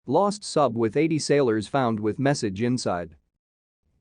Lost sub with 80 sailors found with message inside.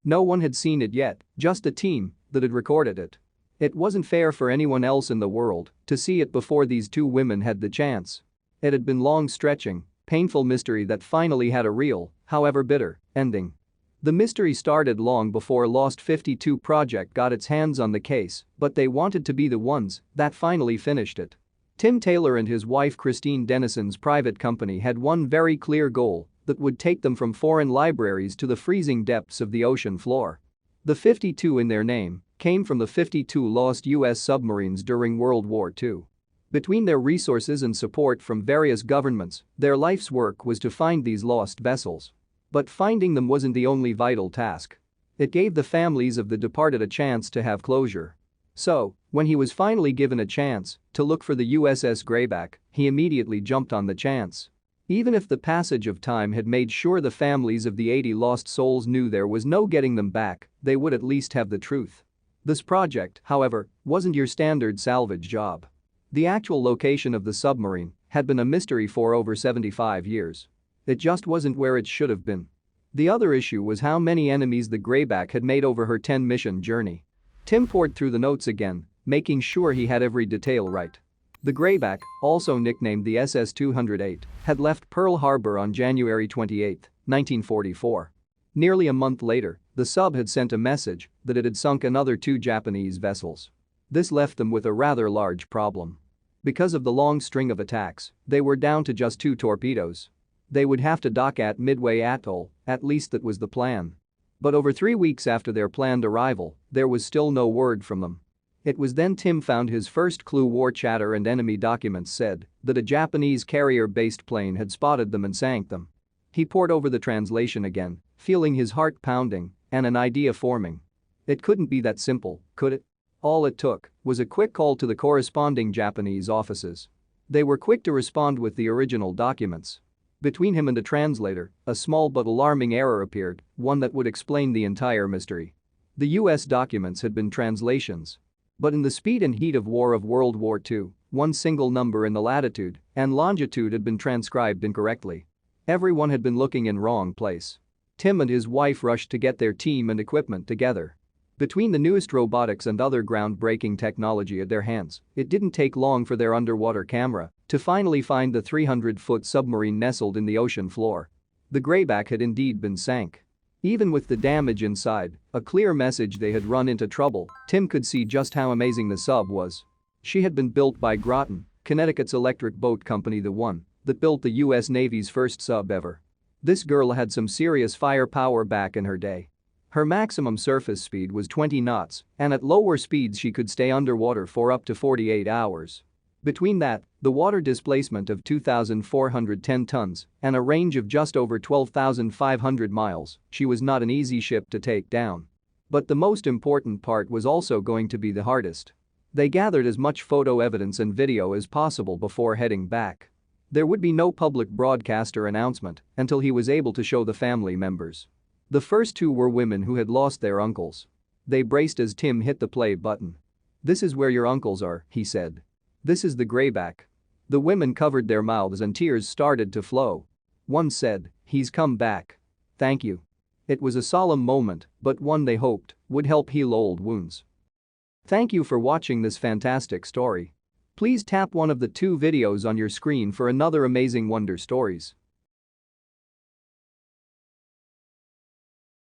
No one had seen it yet, just a team that had recorded it. It wasn't fair for anyone else in the world to see it before these two women had the chance. It had been long stretching, painful mystery that finally had a real, however bitter, ending. The mystery started long before Lost 52 Project got its hands on the case, but they wanted to be the ones that finally finished it. Tim Taylor and his wife Christine Dennison's private company had one very clear goal that would take them from foreign libraries to the freezing depths of the ocean floor. The 52 in their name came from the 52 lost U.S. submarines during World War II. Between their resources and support from various governments, their life's work was to find these lost vessels. But finding them wasn't the only vital task. It gave the families of the departed a chance to have closure. So, when he was finally given a chance to look for the USS Greyback, he immediately jumped on the chance. Even if the passage of time had made sure the families of the 80 lost souls knew there was no getting them back, they would at least have the truth. This project, however, wasn't your standard salvage job. The actual location of the submarine had been a mystery for over 75 years. It just wasn't where it should have been. The other issue was how many enemies the Greyback had made over her 10-mission journey. Tim pored through the notes again, making sure he had every detail right. The Greyback, also nicknamed the SS-208, had left Pearl Harbor on January 28, 1944. Nearly a month later, the sub had sent a message that it had sunk another 2 Japanese vessels. This left them with a rather large problem. Because of the long string of attacks, they were down to just 2 torpedoes. They would have to dock at Midway Atoll, at least that was the plan. But over 3 weeks after their planned arrival, there was still no word from them. It was then Tim found his first clue. War chatter and enemy documents said that a Japanese carrier-based plane had spotted them and sank them. He pored over the translation again, feeling his heart pounding and an idea forming. It couldn't be that simple, could it? All it took was a quick call to the corresponding Japanese offices. They were quick to respond with the original documents. Between him and a translator, a small but alarming error appeared, one that would explain the entire mystery. The US documents had been translations. But in the speed and heat of war of World War II, one single number in the latitude and longitude had been transcribed incorrectly. Everyone had been looking in wrong place. Tim and his wife rushed to get their team and equipment together. Between the newest robotics and other groundbreaking technology at their hands, it didn't take long for their underwater camera to finally find the 300-foot submarine nestled in the ocean floor. The Greyback had indeed been sank. Even with the damage inside, a clear message they had run into trouble, Tim could see just how amazing the sub was. She had been built by Groton, Connecticut's electric boat company, the one that built the US Navy's first sub ever. This girl had some serious firepower back in her day. Her maximum surface speed was 20 knots, and at lower speeds she could stay underwater for up to 48 hours. Between that, the water displacement of 2,410 tons, and a range of just over 12,500 miles, she was not an easy ship to take down. But the most important part was also going to be the hardest. They gathered as much photo evidence and video as possible before heading back. There would be no public broadcast or announcement until he was able to show the family members. The first 2 were women who had lost their uncles. They braced as Tim hit the play button. "This is where your uncles are," he said. "This is the Greyback." The women covered their mouths and tears started to flow. One said, "He's come back. Thank you." It was a solemn moment, but one they hoped would help heal old wounds. Thank you for watching this fantastic story. Please tap one of the 2 videos on your screen for another amazing Wonder Stories.